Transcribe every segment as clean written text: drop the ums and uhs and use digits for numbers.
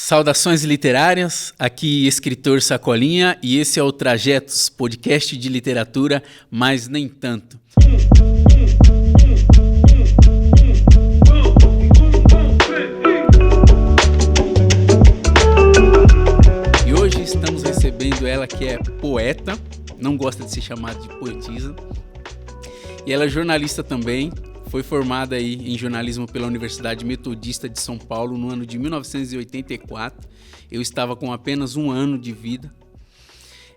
Saudações literárias, aqui escritor Sacolinha e esse é o Trajetos, podcast de literatura, mas nem tanto. E hoje estamos recebendo ela que é poeta, não gosta de ser chamada de poetisa, e ela é jornalista também. Foi formada aí em jornalismo pela Universidade Metodista de São Paulo no ano de 1984. Eu estava com apenas 1 ano de vida.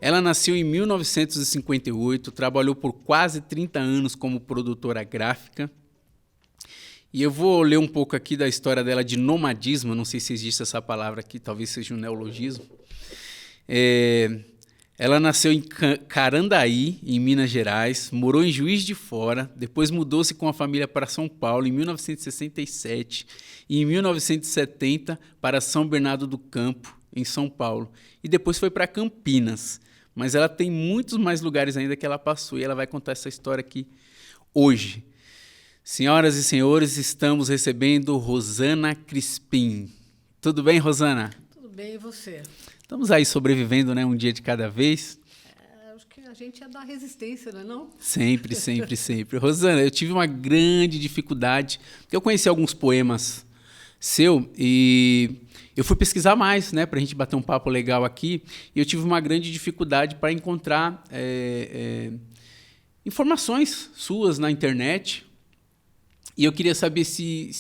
Ela nasceu em 1958, trabalhou por quase 30 anos como produtora gráfica. E eu vou ler um pouco aqui da história dela de nomadismo, não sei se existe essa palavra aqui, talvez seja um neologismo. Ela nasceu em Carandaí, em Minas Gerais, morou em Juiz de Fora, depois mudou-se com a família para São Paulo em 1967 e em 1970 para São Bernardo do Campo, em São Paulo, e depois foi para Campinas. Mas ela tem muitos mais lugares ainda que ela passou e ela vai contar essa história aqui hoje. Senhoras e senhores, estamos recebendo Rosana Crispim. Tudo bem, Rosana? Tudo bem, e você? Estamos aí sobrevivendo, né? Um dia de cada vez. Acho que a gente é da resistência, não é não? Sempre, sempre, sempre. Rosana, eu tive uma grande dificuldade, porque eu conheci alguns poemas seu e eu fui pesquisar mais, né? Para a gente bater um papo legal aqui, e eu tive uma grande dificuldade para encontrar informações suas na internet. E eu queria saber se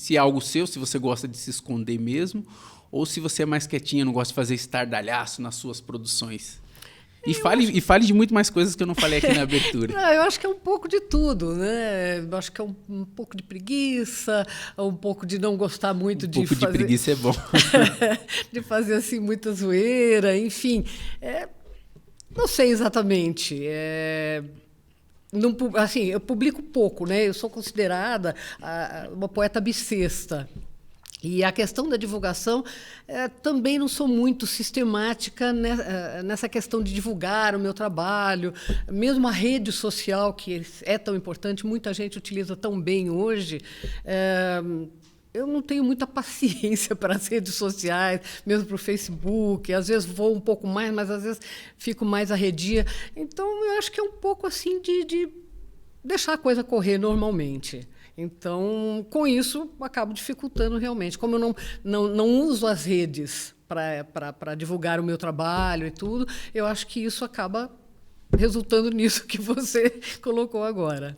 é algo seu, se você gosta de se esconder mesmo, ou se você é mais quietinha, não gosta de fazer estardalhaço nas suas produções. E fale de muito mais coisas que eu não falei aqui na abertura. Não, eu acho que é um pouco de tudo, né? Eu acho que é um pouco de preguiça, um pouco de não gostar muito de fazer... Um pouco de preguiça é bom. De fazer assim muita zoeira, enfim. Não sei exatamente. Não, assim, eu publico pouco, né? Eu sou considerada uma poeta bissexta. E a questão da divulgação, também não sou muito sistemática nessa questão de divulgar o meu trabalho. Mesmo a rede social, que é tão importante, muita gente utiliza tão bem hoje, eu não tenho muita paciência para as redes sociais, mesmo para o Facebook. Às vezes vou um pouco mais, mas às vezes fico mais arredia. Então, eu acho que é um pouco assim de deixar a coisa correr normalmente. Então, com isso, acabo dificultando realmente. Como eu não uso as redes para divulgar o meu trabalho e tudo, eu acho que isso acaba resultando nisso que você colocou agora.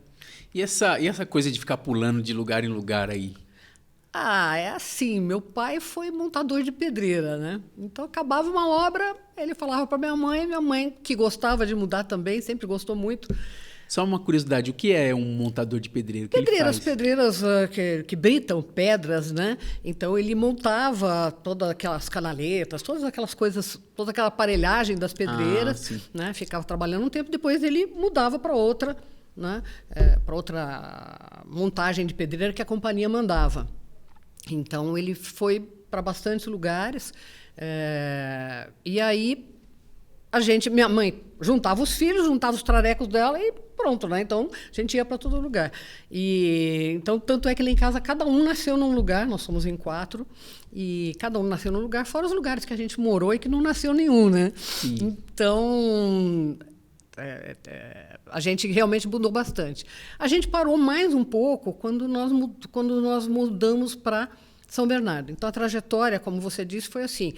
E essa coisa de ficar pulando de lugar em lugar aí? É assim, meu pai foi montador de pedreira, né? Então, acabava uma obra, ele falava para minha mãe, que gostava de mudar também, sempre gostou muito. Só uma curiosidade, o que é um montador de pedreiro? Pedreiras que britam pedras, né? Então, ele montava todas aquelas canaletas, todas aquelas coisas, toda aquela aparelhagem das pedreiras, né? Ficava trabalhando um tempo, depois ele mudava para outra, né? Para outra montagem de pedreira que a companhia mandava. Então, ele foi para bastantes lugares. E aí, minha mãe juntava os filhos, juntava os trarecos dela e pronto, né? Então, a gente ia para todo lugar. Então, tanto é que lá em casa, cada um nasceu num lugar, nós somos em 4, e cada um nasceu num lugar, fora os lugares que a gente morou e que não nasceu nenhum, né? Sim. Então, a gente realmente mudou bastante. A gente parou mais um pouco quando nós mudamos para São Bernardo. Então, a trajetória, como você disse, foi assim.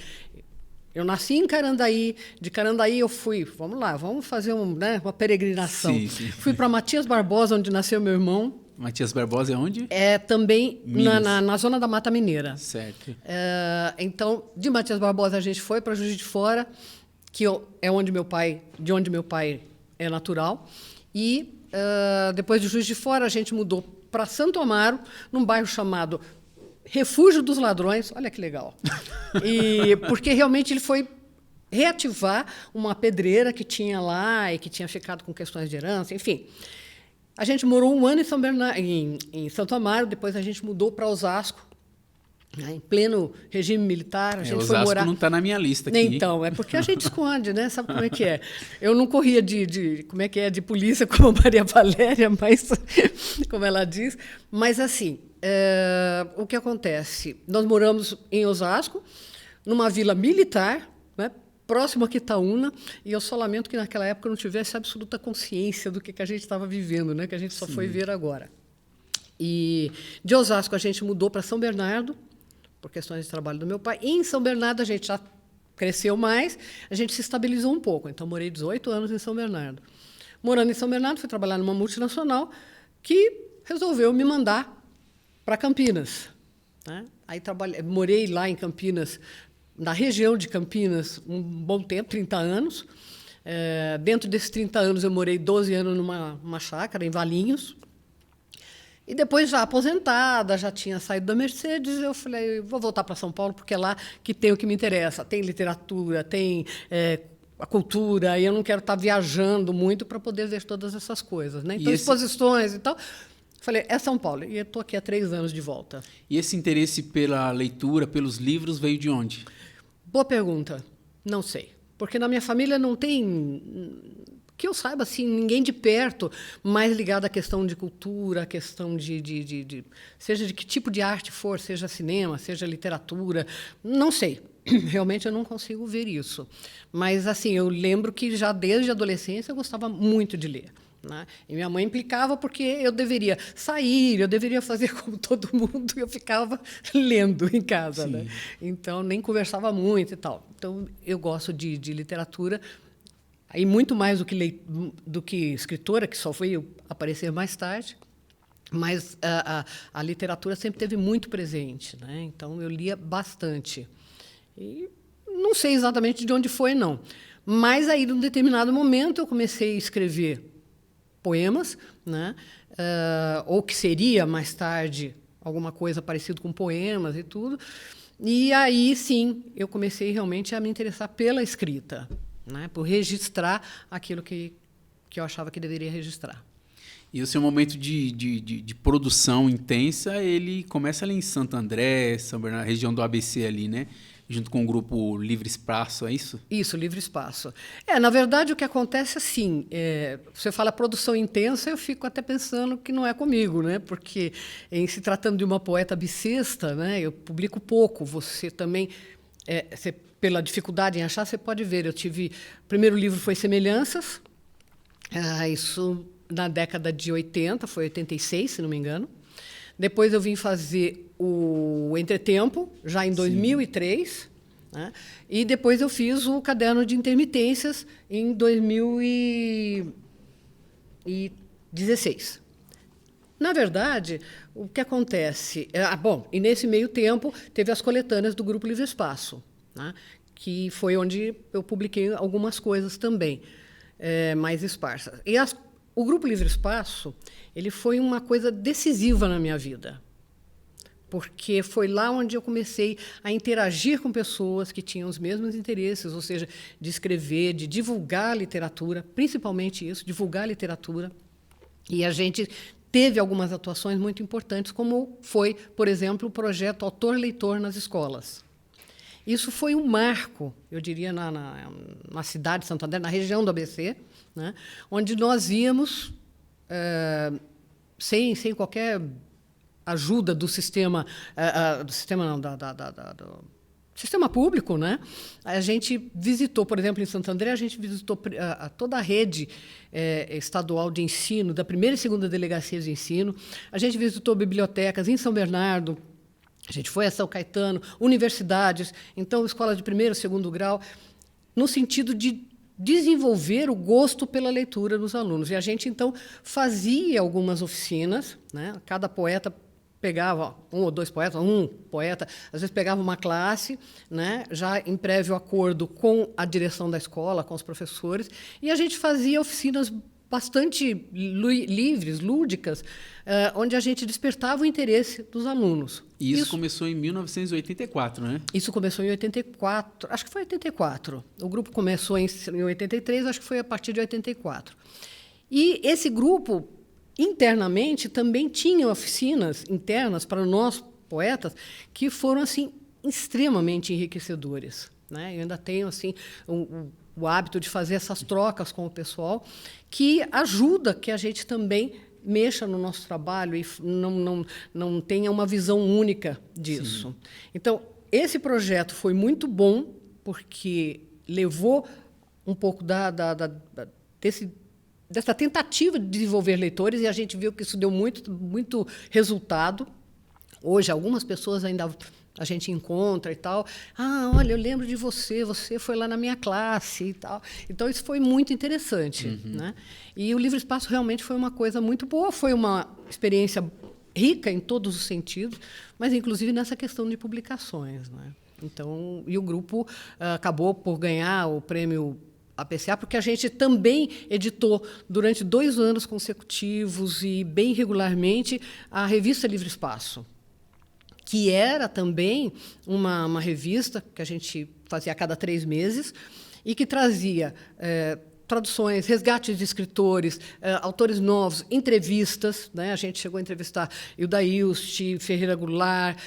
Eu nasci em Carandaí, de Carandaí eu fui, vamos fazer uma peregrinação. Sim. Fui para Matias Barbosa, onde nasceu meu irmão. Matias Barbosa é onde? Também na zona da Mata Mineira. Certo. Então, de Matias Barbosa a gente foi para Juiz de Fora, que é de onde meu pai é natural. E depois de Juiz de Fora a gente mudou para Santo Amaro, num bairro chamado Refúgio dos Ladrões, olha que legal. Porque realmente ele foi reativar uma pedreira que tinha lá e que tinha ficado com questões de herança, enfim. A gente morou 1 ano em Santo Amaro, depois a gente mudou para Osasco, né, em pleno regime militar. A gente Osasco foi morar... não está na minha lista aqui. Então, é porque a gente esconde, né? Sabe como é que é? Eu não corria de polícia como a Maria Valéria, mas como ela diz, mas assim... o que acontece? Nós moramos em Osasco, numa vila militar, né, próximo a Quitaúna, e eu só lamento que naquela época eu não tivesse absoluta consciência do que a gente estava vivendo, né, que a gente só foi ver agora. E de Osasco a gente mudou para São Bernardo, por questões de trabalho do meu pai, e em São Bernardo a gente já cresceu mais, a gente se estabilizou um pouco, então morei 18 anos em São Bernardo. Morando em São Bernardo, fui trabalhar numa multinacional que resolveu me mandar para Campinas, né? Aí morei lá em Campinas, na região de Campinas, um bom tempo, 30 anos. Dentro desses 30 anos, eu morei 12 anos numa chácara, em Valinhos. E depois, já aposentada, já tinha saído da Mercedes, eu falei, vou voltar para São Paulo, porque é lá que tem o que me interessa. Tem literatura, tem a cultura, e eu não quero estar viajando muito para poder ver todas essas coisas, né? Então, exposições e tal. Falei, é São Paulo. E eu estou aqui há 3 anos de volta. E esse interesse pela leitura, pelos livros, veio de onde? Boa pergunta. Não sei. Porque na minha família não tem, que eu saiba, assim, ninguém de perto mais ligado à questão de cultura, à questão seja de que tipo de arte for, seja cinema, seja literatura. Não sei. Realmente eu não consigo ver isso. Mas, assim, eu lembro que já desde a adolescência eu gostava muito de ler, né? E minha mãe implicava porque eu deveria sair, eu deveria fazer como todo mundo, e eu ficava lendo em casa, né? Então, nem conversava muito e tal. Então, eu gosto de literatura, aí muito mais do que escritora, que só foi aparecer mais tarde, mas a literatura sempre teve muito presente, né? Então, eu lia bastante. E não sei exatamente de onde foi, não. Mas aí, num determinado momento, eu comecei a escrever poemas, né? Ou que seria, mais tarde, alguma coisa parecida com poemas e tudo. E aí, sim, eu comecei realmente a me interessar pela escrita, né? Por registrar aquilo que eu achava que deveria registrar. E o seu momento de produção intensa, ele começa ali em Santo André, São Bernardo, região do ABC ali, né? Junto com o grupo Livre Espaço, é isso? Isso, Livre Espaço. Na verdade, o que acontece assim, você fala produção intensa, eu fico até pensando que não é comigo, né? Porque, em se tratando de uma poeta bissexta, né, eu publico pouco. Você também, pela dificuldade em achar, você pode ver. O primeiro livro foi Semelhanças, isso na década de 80, foi 86, se não me engano. Depois eu vim fazer o Entretempo, já em 2003, né? E depois eu fiz o Caderno de Intermitências em 2016. Na verdade, o que acontece... e nesse meio tempo teve as coletâneas do Grupo Livre Espaço, né? Que foi onde eu publiquei algumas coisas também, mais esparsas. E o Grupo Livre Espaço, ele foi uma coisa decisiva na minha vida, porque foi lá onde eu comecei a interagir com pessoas que tinham os mesmos interesses, ou seja, de escrever, de divulgar a literatura, principalmente isso, divulgar a literatura. E a gente teve algumas atuações muito importantes, como foi, por exemplo, o projeto Autor-Leitor nas escolas. Isso foi um marco, eu diria, na cidade de Santo André, na região do ABC, né, onde nós íamos, sem qualquer ajuda do sistema, do sistema público, né? A gente visitou, por exemplo, em Santo André, a gente visitou toda a rede estadual de ensino, da primeira e segunda delegacias de ensino. A gente visitou bibliotecas em São Bernardo, a gente foi a São Caetano, universidades, então, escola de primeiro e segundo grau, no sentido de desenvolver o gosto pela leitura nos alunos. E a gente, então, fazia algumas oficinas, né? Cada poeta pegava um ou dois poetas, um poeta, às vezes pegava uma classe, né? Já em prévio acordo com a direção da escola, com os professores, e a gente fazia oficinas bastante livres, lúdicas, onde a gente despertava o interesse dos alunos. E isso começou em 1984, né? Isso começou em 84, acho que foi 84. O grupo começou em 83, acho que foi a partir de 84. E esse grupo, internamente, também tinha oficinas internas para nós, poetas, que foram assim, extremamente enriquecedores, né? Eu ainda tenho assim, o hábito de fazer essas trocas com o pessoal, que ajuda que a gente também mexa no nosso trabalho e não tenha uma visão única disso. Sim. Então, esse projeto foi muito bom, porque levou um pouco dessa tentativa de desenvolver leitores, e a gente viu que isso deu muito resultado. Hoje, algumas pessoas ainda a gente encontra e tal. Ah, olha, eu lembro de você foi lá na minha classe e tal. Então, isso foi muito interessante. Né? E o Livre Espaço realmente foi uma coisa muito boa, foi uma experiência rica em todos os sentidos, mas, inclusive, nessa questão de publicações. Né? Então, e o grupo acabou por ganhar o prêmio APCA, porque a gente também editou durante 2 anos consecutivos e bem regularmente a revista Livre Espaço, que era também uma revista que a gente fazia a cada 3 meses e que trazia traduções, resgates de escritores, autores novos, entrevistas. Né? A gente chegou a entrevistar Hilda Ilst, Ferreira Goulart,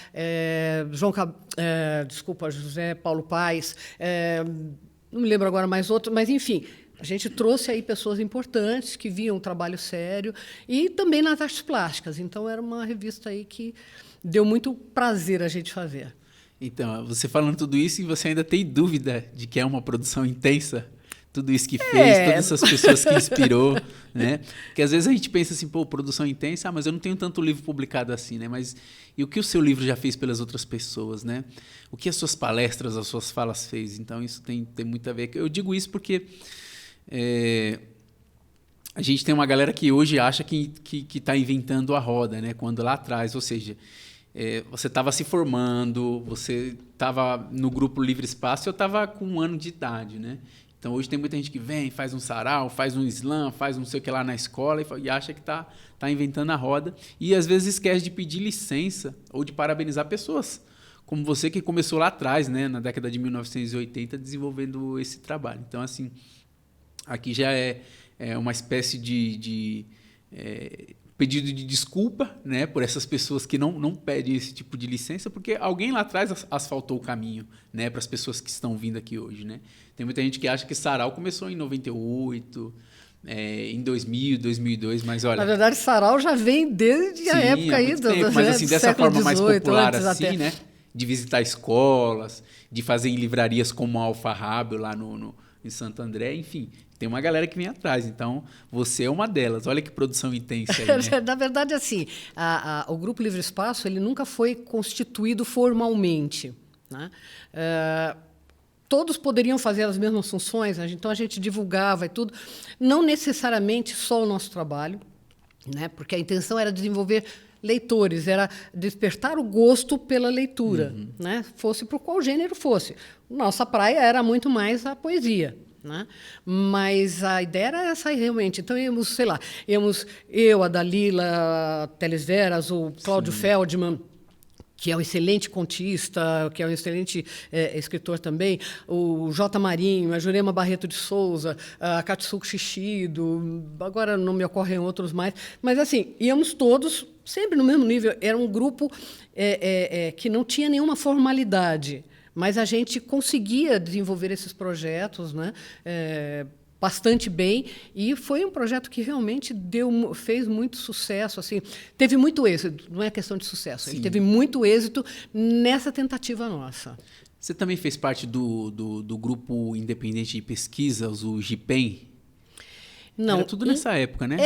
José Paulo Paes, não me lembro agora mais outro, mas, enfim, a gente trouxe aí pessoas importantes que viam um trabalho sério e também nas artes plásticas. Então, era uma revista aí que deu muito prazer a gente fazer. Então, você falando tudo isso e você ainda tem dúvida de que é uma produção intensa? Tudo isso que fez, todas essas pessoas que inspirou, né? Porque às vezes a gente pensa assim, pô, produção intensa, mas eu não tenho tanto livro publicado assim, né? Mas e o que o seu livro já fez pelas outras pessoas, né? O que as suas palestras, as suas falas fez? Então, isso tem muito a ver. Eu digo isso porque a gente tem uma galera que hoje acha que está inventando a roda, né? Quando lá atrás, ou seja, você estava se formando, você estava no grupo Livre Espaço, eu estava com 1 ano de idade, né? Então, hoje tem muita gente que vem, faz um sarau, faz um slam, faz não sei o que lá na escola e acha que está inventando a roda. E, às vezes, esquece de pedir licença ou de parabenizar pessoas, como você que começou lá atrás, né, na década de 1980, desenvolvendo esse trabalho. Então, assim, aqui já é uma espécie de pedido de desculpa, né, por essas pessoas que não pedem esse tipo de licença, porque alguém lá atrás asfaltou o caminho, né, para as pessoas que estão vindo aqui hoje, né? Tem muita gente que acha que Sarau começou em 98, em 2000, 2002, mas olha... Na verdade, Sarau já vem desde a época aí do mas assim, dessa forma mais popular assim, até. né, de visitar escolas, de fazer em livrarias como a Alfarrábio lá em Santo André, enfim... Tem uma galera que vem atrás, então você é uma delas. Olha que produção intensa aí, né? Na verdade, assim, o Grupo Livre Espaço ele nunca foi constituído formalmente. Né? Todos poderiam fazer as mesmas funções, então a gente divulgava e tudo. Não necessariamente só o nosso trabalho, né? Porque a intenção era desenvolver leitores, era despertar o gosto pela leitura, né? Fosse por qual gênero fosse. Nossa praia era muito mais a poesia. Né? Mas a ideia era essa realmente. Então, íamos, sei lá, eu, a Dalila, a Teles Veras, o Cláudio Feldman, que é um excelente contista, que é um excelente escritor também, o J. Marinho, a Jurema Barreto de Souza, a Katsuko Shishido, agora não me ocorrem outros mais, mas assim, íamos todos sempre no mesmo nível. Era um grupo que não tinha nenhuma formalidade, mas a gente conseguia desenvolver esses projetos, né, bastante bem, e foi um projeto que realmente fez muito sucesso. Assim, teve muito êxito, não é questão de sucesso, Sim. Ele teve muito êxito nessa tentativa nossa. Você também fez parte do grupo independente de pesquisas, o GIPEM? Não, era tudo nessa época, né?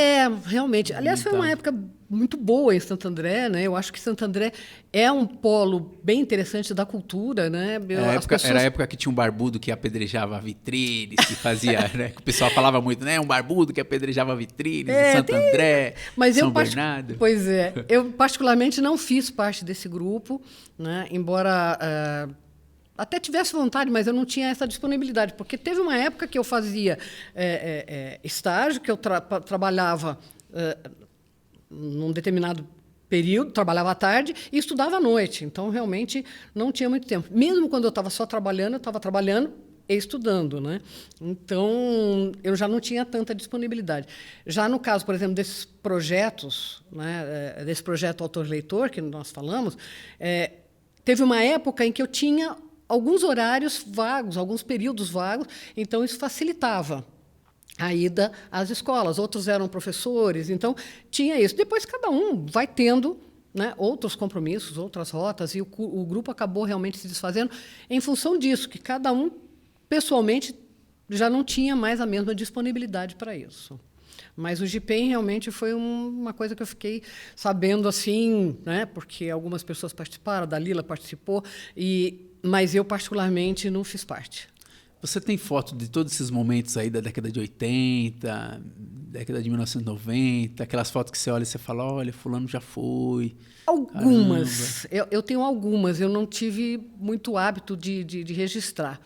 Realmente. Aliás, foi uma época muito boa em Santo André, né? Eu acho que Santo André é um polo bem interessante da cultura, né? Era a época que tinha um barbudo que apedrejava vitrines, que fazia, né? Que o pessoal falava muito, né? Um barbudo que apedrejava vitrines em Santo André, São Bernardo. Pois é. Eu, particularmente, não fiz parte desse grupo, né? Embora... até tivesse vontade, mas eu não tinha essa disponibilidade, porque teve uma época que eu fazia estágio, que eu trabalhava num determinado período, trabalhava à tarde e estudava à noite. Então, realmente, não tinha muito tempo. Mesmo quando eu estava só trabalhando, eu estava trabalhando e estudando, né? Então, eu já não tinha tanta disponibilidade. Já no caso, por exemplo, desses projetos, né, desse projeto Autor-Leitor, que nós falamos, teve uma época em que eu tinha alguns horários vagos, alguns períodos vagos, então isso facilitava a ida às escolas. Outros eram professores, então tinha isso. Depois cada um vai tendo né, outros compromissos, outras rotas, e o grupo acabou realmente se desfazendo em função disso, que cada um, pessoalmente, já não tinha mais a mesma disponibilidade para isso. Mas o GPEM realmente foi uma coisa que eu fiquei sabendo assim, né, porque algumas pessoas participaram, a Dalila participou, mas eu, particularmente, não fiz parte. Você tem foto de todos esses momentos aí da década de 80, década de 1990, aquelas fotos que você olha e você fala, olha, fulano já foi. Algumas. Eu tenho algumas, eu não tive muito hábito de registrar.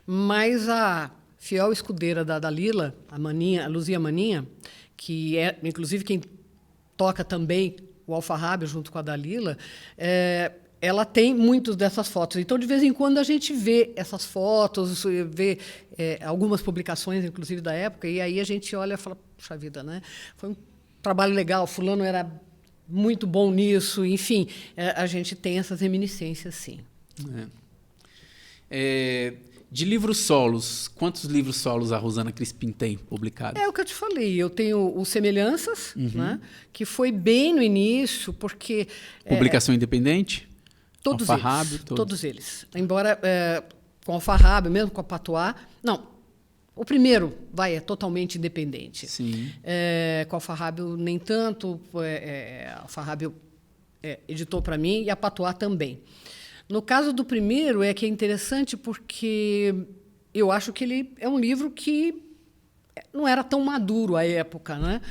Mas a fiel escudeira da Dalila, a Luzia Maninha, que é, inclusive, quem toca também o alfarrábio junto com a Dalila, ela tem muitas dessas fotos. Então, de vez em quando, a gente vê essas fotos, vê algumas publicações, inclusive, da época, e aí a gente olha e fala, puxa vida, né? Foi um trabalho legal, fulano era muito bom nisso, enfim, a gente tem essas reminiscências, sim. De livros solos, quantos livros solos a Rosana Crispim tem publicados? É o que eu te falei, eu tenho o Semelhanças, né, que foi bem no início, porque... Publicação independente? Alfarrábio? Todos eles. Embora com Alfarrábio, mesmo com a Patois... Não, o primeiro é totalmente independente. Sim. Com a Alfarrábio nem tanto, a Alfarrábio editou para mim e a Patois também. No caso do primeiro, que é interessante porque eu acho que ele é um livro que não era tão maduro à época, né?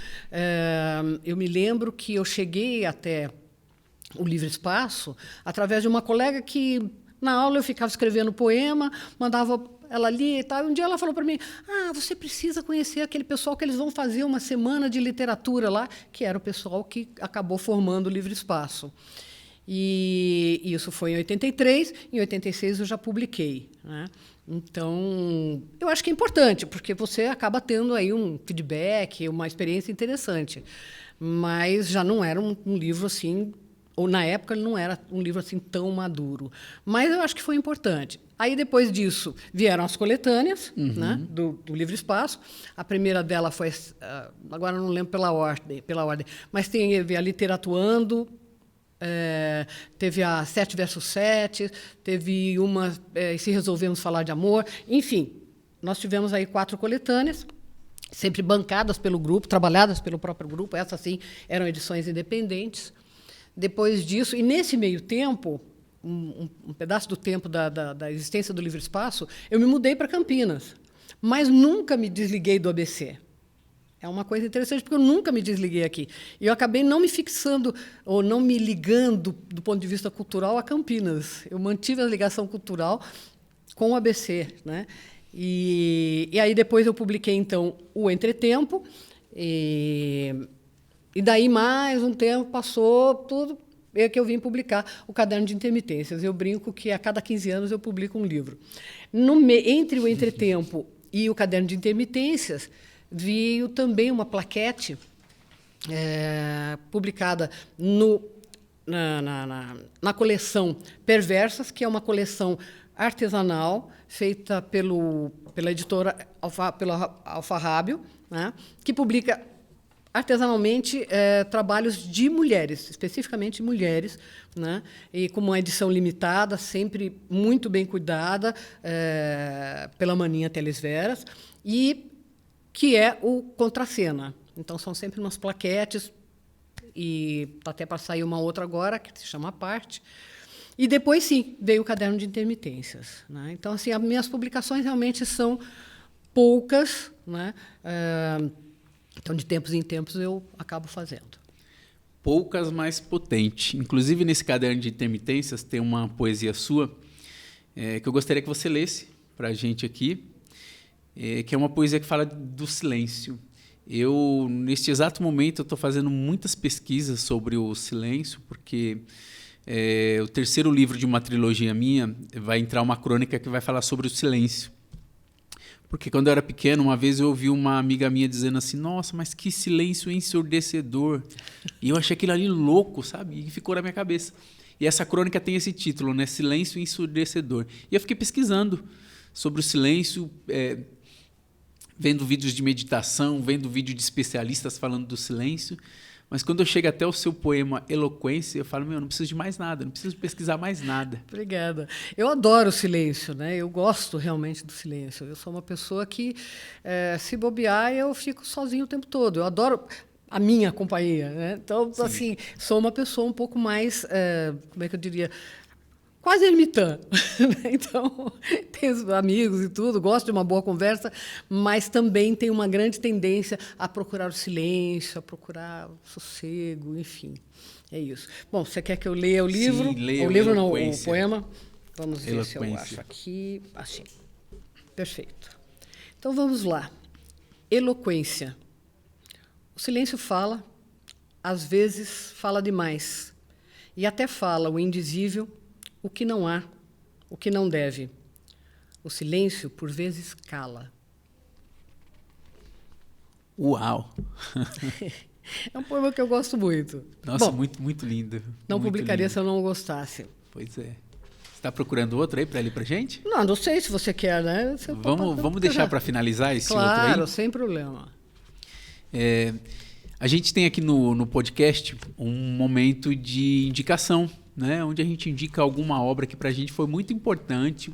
Eu me lembro que eu cheguei até o Livre Espaço através de uma colega que, na aula, eu ficava escrevendo poema, mandava ela lia e tal. E um dia ela falou para mim, você precisa conhecer aquele pessoal que eles vão fazer uma semana de literatura lá, que era o pessoal que acabou formando o Livre Espaço. E isso foi em 83, em 86 eu já publiquei, né? Então, eu acho que é importante, porque você acaba tendo aí um feedback, uma experiência interessante. Mas já não era um livro assim, ou na época ele não era um livro assim tão maduro. Mas eu acho que foi importante. Aí, depois disso, vieram as coletâneas, né, do Livre Espaço. A primeira dela foi, agora não lembro pela ordem, mas teve a Literatuando, teve a 7 versus 7, teve uma Se Resolvemos Falar de Amor. Enfim, nós tivemos aí 4 coletâneas, sempre bancadas pelo grupo, trabalhadas pelo próprio grupo. Essas, sim, eram edições independentes. Depois disso, e nesse meio tempo, um pedaço do tempo da existência do Livre Espaço, eu me mudei para Campinas, mas nunca me desliguei do ABC. É uma coisa interessante, porque eu nunca me desliguei aqui. E eu acabei não me fixando ou não me ligando, do ponto de vista cultural, a Campinas. Eu mantive a ligação cultural com o ABC, né? E aí depois eu publiquei, então, o Entretempo, e daí mais um tempo passou, tudo, que eu vim publicar o Caderno de Intermitências. Eu brinco que a cada 15 anos eu publico um livro. Entre o Entretempo e o Caderno de Intermitências, veio também uma plaquete publicada na coleção Perversas, que é uma coleção artesanal feita pela editora pela Alfarrábio, né, que publica artesanalmente trabalhos de mulheres, especificamente mulheres, né, e com uma edição limitada, sempre muito bem cuidada pela Maninha Teles Veras, e que é o Contracena. Então, são sempre umas plaquetes, e está até para sair uma outra agora, que se chama A Parte. E depois, sim, veio o Caderno de Intermitências, né? Então, assim, as minhas publicações realmente são poucas, né? Então, de tempos em tempos, eu acabo fazendo. Poucas, mas potente. Inclusive, nesse Caderno de Intermitências, tem uma poesia sua que eu gostaria que você lesse para a gente aqui, que é uma poesia que fala do silêncio. Neste exato momento, eu estou fazendo muitas pesquisas sobre o silêncio, porque o terceiro livro de uma trilogia minha vai entrar uma crônica que vai falar sobre o silêncio. Porque quando eu era pequeno, uma vez eu ouvi uma amiga minha dizendo assim, nossa, mas que silêncio ensurdecedor. E eu achei aquilo ali louco, sabe? E ficou na minha cabeça. E essa crônica tem esse título, né? Silêncio ensurdecedor. E eu fiquei pesquisando sobre o silêncio, vendo vídeos de meditação, vendo vídeo de especialistas falando do silêncio, Mas quando eu chego até o seu poema Eloquência, eu falo, não preciso de mais nada, não preciso pesquisar mais nada. Obrigada. Eu adoro o silêncio, né? Eu gosto realmente do silêncio. Eu sou uma pessoa que, se bobear, eu fico sozinho o tempo todo. Eu adoro a minha companhia, né? Então, sim, assim, sou uma pessoa um pouco mais, como é que eu diria, quase ermitã. Então, tenho amigos e tudo, gosto de uma boa conversa, mas também tenho uma grande tendência a procurar o silêncio, a procurar o sossego, enfim. É isso. Bom, você quer que eu leia o livro? Sim, leia o livro não, o poema. Vamos ver se eu acho aqui. Achei. Perfeito. Então, vamos lá. Eloquência. O silêncio fala, às vezes fala demais, e até fala o indizível, o que não há, o que não deve. O silêncio, por vezes, cala. Uau! É um poema que eu gosto muito. Nossa, bom, muito lindo. Não muito publicaria lindo. Se eu não gostasse. Pois é. Você está procurando outro aí para ler para gente? Não sei se você quer, né? Vamos deixar para finalizar esse outro aí? Claro, sem problema. A gente tem aqui no podcast um momento de indicação, né? Onde a gente indica alguma obra que para a gente foi muito importante,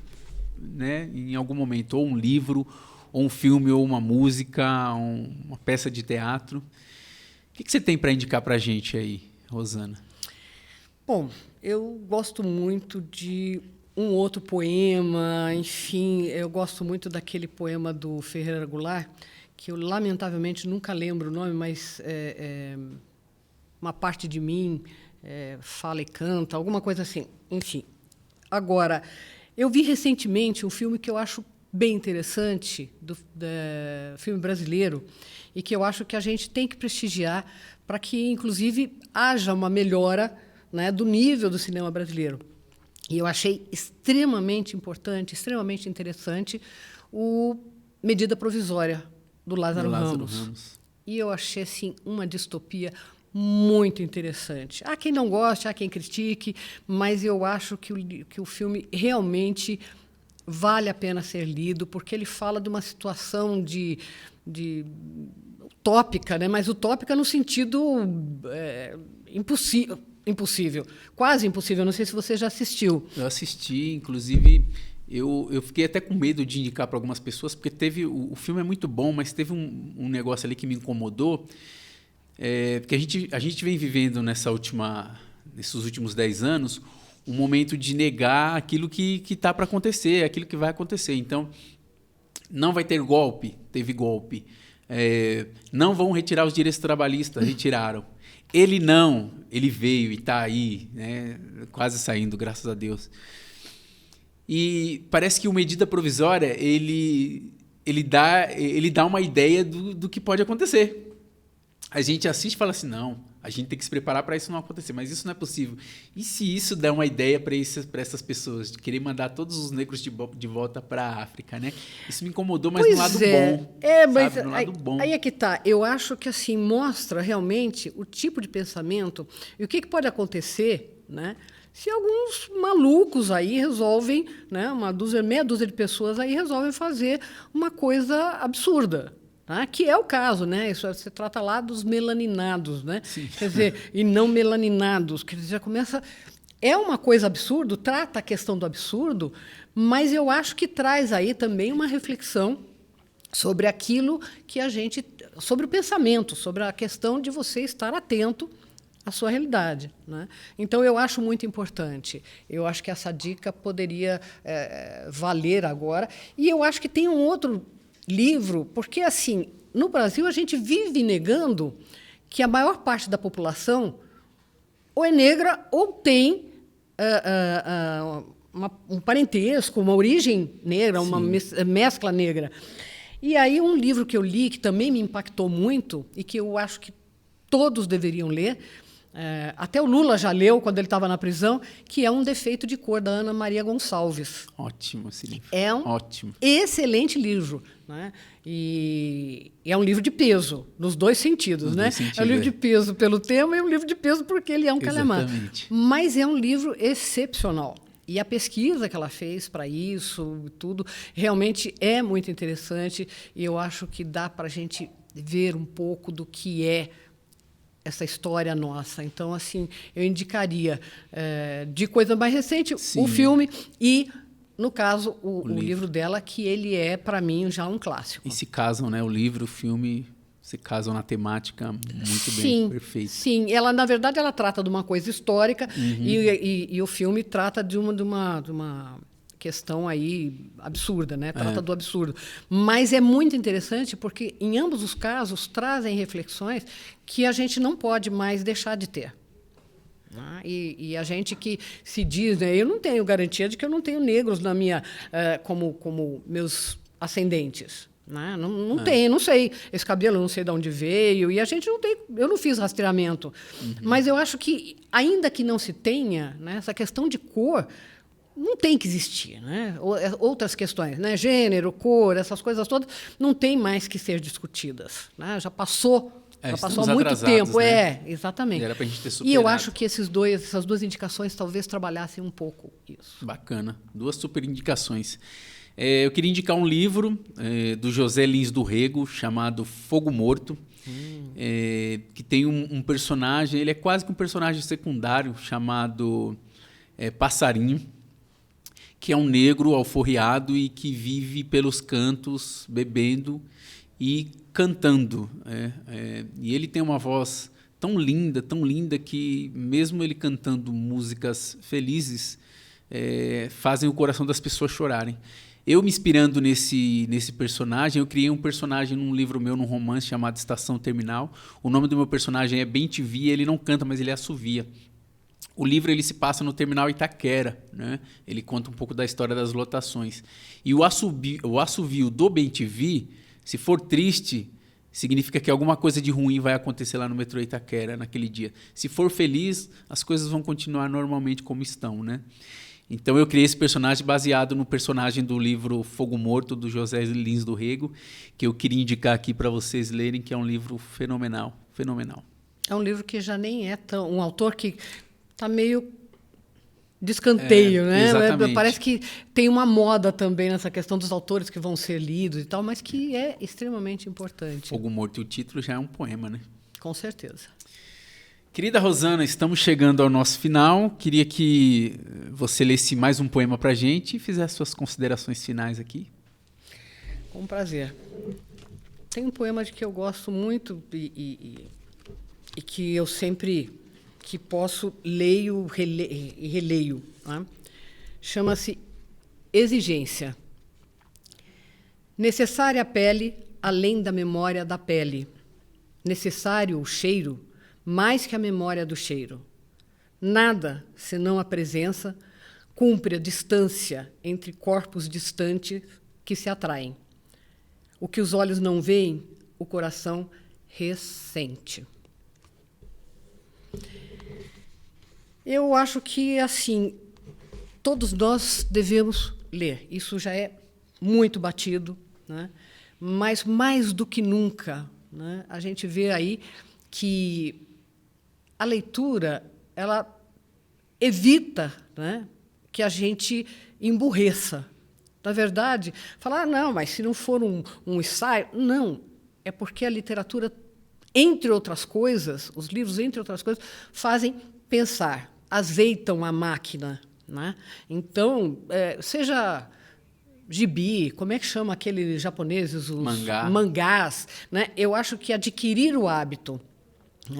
né? Em algum momento, ou um livro, ou um filme, ou uma música, uma peça de teatro. O que você tem para indicar para a gente aí, Rosana? Bom, eu gosto muito de um outro poema, enfim, eu gosto muito daquele poema do Ferreira Goulart, que eu, lamentavelmente, nunca lembro o nome, mas uma parte de mim fala e canta, alguma coisa assim. Enfim. Agora, eu vi recentemente um filme que eu acho bem interessante, filme brasileiro, e que eu acho que a gente tem que prestigiar para que, inclusive, haja uma melhora, né, do nível do cinema brasileiro. E eu achei extremamente importante, extremamente interessante, o Medida Provisória, do Lázaro Ramos. E eu achei, assim, uma distopia muito interessante. Há quem não goste, há quem critique, mas eu acho que o filme realmente vale a pena ser lido, porque ele fala de uma situação de utópica, né? Mas utópica no sentido impossível, quase impossível. Não sei se você já assistiu. Eu assisti, inclusive... Eu fiquei até com medo de indicar para algumas pessoas, porque o filme é muito bom, mas teve um negócio ali que me incomodou, porque a gente vem vivendo nesses últimos 10 anos um momento de negar aquilo que está para acontecer, aquilo que vai acontecer. Então, não vai ter golpe, teve golpe. Não vão retirar os direitos trabalhistas, retiraram. Ele veio e está aí, né, quase saindo, graças a Deus. E parece que o Medida Provisória ele dá uma ideia do que pode acontecer. A gente assiste e fala assim, não, a gente tem que se preparar para isso não acontecer, mas isso não é possível. E se isso der uma ideia para essas pessoas, de querer mandar todos os negros de volta para a África, né? Isso me incomodou, mas no lado bom. Mas no lado bom. Aí é que tá. Eu acho que assim mostra realmente o tipo de pensamento e o que pode acontecer, né? Se alguns malucos aí resolvem, né, meia dúzia de pessoas aí resolvem fazer uma coisa absurda, tá? Que é o caso, né? Isso se trata lá dos melaninados, né? Sim. Quer dizer, e não melaninados, quer dizer, já começa. É uma coisa absurda, trata a questão do absurdo, mas eu acho que traz aí também uma reflexão sobre aquilo que sobre o pensamento, sobre a questão de você estar atento a sua realidade, né? Então, eu acho muito importante. Eu acho que essa dica poderia valer agora. E eu acho que tem um outro livro, porque, assim, no Brasil, a gente vive negando que a maior parte da população ou é negra ou tem um parentesco, uma origem negra, uma mescla negra. E aí, um livro que eu li, que também me impactou muito, e que eu acho que todos deveriam ler, até o Lula já leu quando ele estava na prisão, que é Um Defeito de Cor, da Ana Maria Gonçalves. Ótimo esse livro. É um excelente livro, né? E é um livro de peso, nos dois sentidos, né? É um livro de peso pelo tema e um livro de peso porque ele é um calhamar. Mas é um livro excepcional. E a pesquisa que ela fez para isso, tudo, realmente é muito interessante. E eu acho que dá para a gente ver um pouco do que é essa história nossa. Então, assim, eu indicaria, de coisa mais recente, o filme e, no caso, o livro dela, que ele é, para mim, já um clássico. E se casam, né? O livro, o filme, se casam na temática muito bem, perfeito. Sim, ela, na verdade, ela trata de uma coisa histórica e o filme trata de uma questão aí absurda, né? Trata do absurdo. Mas é muito interessante porque, em ambos os casos, trazem reflexões que a gente não pode mais deixar de ter. E a gente que se diz, né? Eu não tenho garantia de que eu não tenho negros na minha, como meus ascendentes. Né? Não tem, não sei. Esse cabelo eu não sei de onde veio. E a gente não tem. Eu não fiz rastreamento. Mas eu acho que, ainda que não se tenha, né, essa questão de cor não tem que existir. Né? Outras questões, né? Gênero, cor, essas coisas todas, não tem mais que ser discutidas. Né? Já passou há muito tempo. Né? Exatamente. E era pra gente ter superado. E eu acho que essas duas indicações talvez trabalhassem um pouco isso. Bacana. 2 super indicações. Eu queria indicar um livro do José Lins do Rego, chamado Fogo Morto, que tem um personagem, ele é quase que um personagem secundário, chamado Passarinho, que é um negro alforriado e que vive pelos cantos, bebendo e cantando. E ele tem uma voz tão linda, que mesmo ele cantando músicas felizes, fazem o coração das pessoas chorarem. Eu, me inspirando nesse personagem, eu criei um personagem num livro meu, num romance chamado Estação Terminal. O nome do meu personagem é Ben-TV, ele não canta, mas ele assovia. O livro ele se passa no Terminal Itaquera, né? Ele conta um pouco da história das lotações. E o assovio do Ben-TV, se for triste, significa que alguma coisa de ruim vai acontecer lá no metrô Itaquera naquele dia. Se for feliz, as coisas vão continuar normalmente como estão, né? Então eu criei esse personagem baseado no personagem do livro Fogo Morto, do José Lins do Rego, que eu queria indicar aqui para vocês lerem, que é um livro fenomenal. É um livro que já nem é tão... Um autor que está meio de escanteio, né? Exatamente. Parece que tem uma moda também nessa questão dos autores que vão ser lidos e tal, mas que é extremamente importante. Fogo Morto, o título já é um poema, né? Com certeza. Querida Rosana, estamos chegando ao nosso final. Queria que você lesse mais um poema para a gente e fizesse suas considerações finais aqui. Com prazer. Tem um poema de que eu gosto muito e que eu sempre que posso leio e releio. Né? Chama-se Exigência. Necessária a pele, além da memória da pele. Necessário o cheiro, mais que a memória do cheiro. Nada, senão a presença, cumpre a distância entre corpos distantes que se atraem. O que os olhos não veem, o coração ressente. Eu acho que, assim, todos nós devemos ler. Isso já é muito batido, né? Mas, mais do que nunca, né, a gente vê aí que a leitura ela evita, né, que a gente emburreça. Na verdade, falar, não, mas se não for um ensaio... Não, é porque a literatura, entre outras coisas, os livros, entre outras coisas, fazem pensar, azeitam a máquina. Né? Então, seja gibi, como é que chama aqueles japoneses? Os mangás. Né? Eu acho que adquirir o hábito.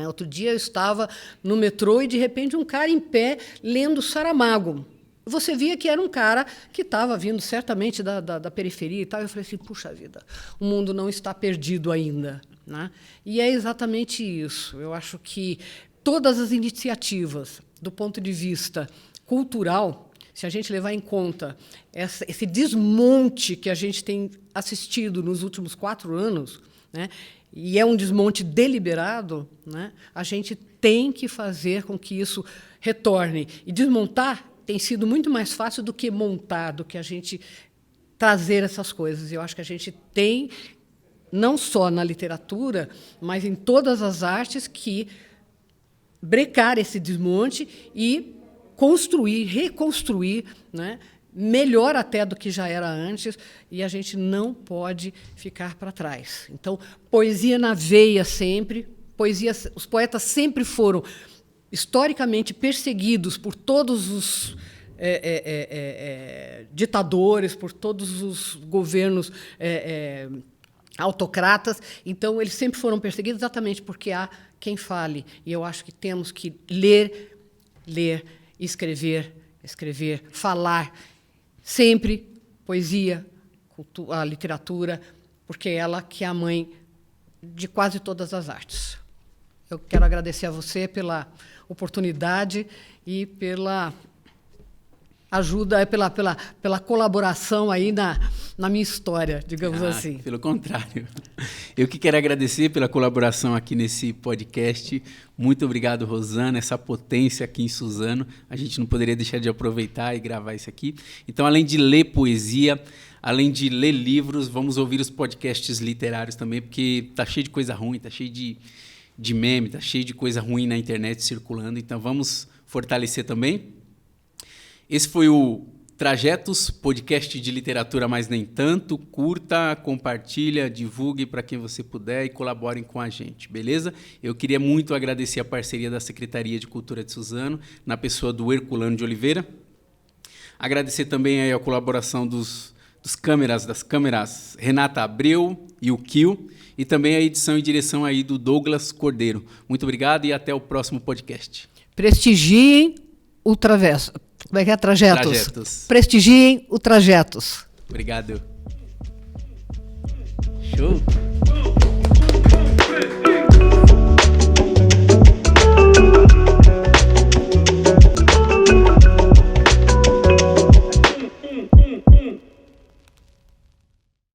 Outro dia eu estava no metrô e, de repente, um cara em pé lendo Saramago. Você via que era um cara que estava vindo certamente da periferia e tal. Eu falei assim, puxa vida, o mundo não está perdido ainda. Né? E é exatamente isso. Eu acho que todas as iniciativas, do ponto de vista cultural, se a gente levar em conta esse desmonte que a gente tem assistido nos últimos 4 anos, né, e é um desmonte deliberado, né, a gente tem que fazer com que isso retorne. E desmontar tem sido muito mais fácil do que montar, do que a gente trazer essas coisas. Eu acho que a gente tem, não só na literatura, mas em todas as artes, que brecar esse desmonte e construir, reconstruir, né, melhor até do que já era antes, e a gente não pode ficar para trás. Então, poesia na veia sempre, os poetas sempre foram historicamente perseguidos por todos os ditadores, por todos os governos autocratas. Então, eles sempre foram perseguidos exatamente porque há quem fale. E eu acho que temos que ler, escrever, falar. Sempre poesia, a literatura, porque é ela que é a mãe de quase todas as artes. Eu quero agradecer a você pela oportunidade e pela ajuda, pela colaboração aí na minha história, digamos assim. Pelo contrário. Eu que quero agradecer pela colaboração aqui nesse podcast. Muito obrigado, Rosana, essa potência aqui em Suzano. A gente não poderia deixar de aproveitar e gravar isso aqui. Então, além de ler poesia, além de ler livros, vamos ouvir os podcasts literários também, porque tá cheio de coisa ruim, tá cheio de meme, tá cheio de coisa ruim na internet circulando. Então, vamos fortalecer também. Esse foi o Trajetos, podcast de literatura, mas nem tanto. Curta, compartilha, divulgue para quem você puder e colaborem com a gente, beleza? Eu queria muito agradecer a parceria da Secretaria de Cultura de Suzano, na pessoa do Herculano de Oliveira. Agradecer também aí a colaboração das câmeras Renata Abreu e o Kio, e também a edição e direção aí do Douglas Cordeiro. Muito obrigado e até o próximo podcast. Prestigiem o Trajetos. Como é que é? Trajetos. Prestigiem o Trajetos. Obrigado. Show.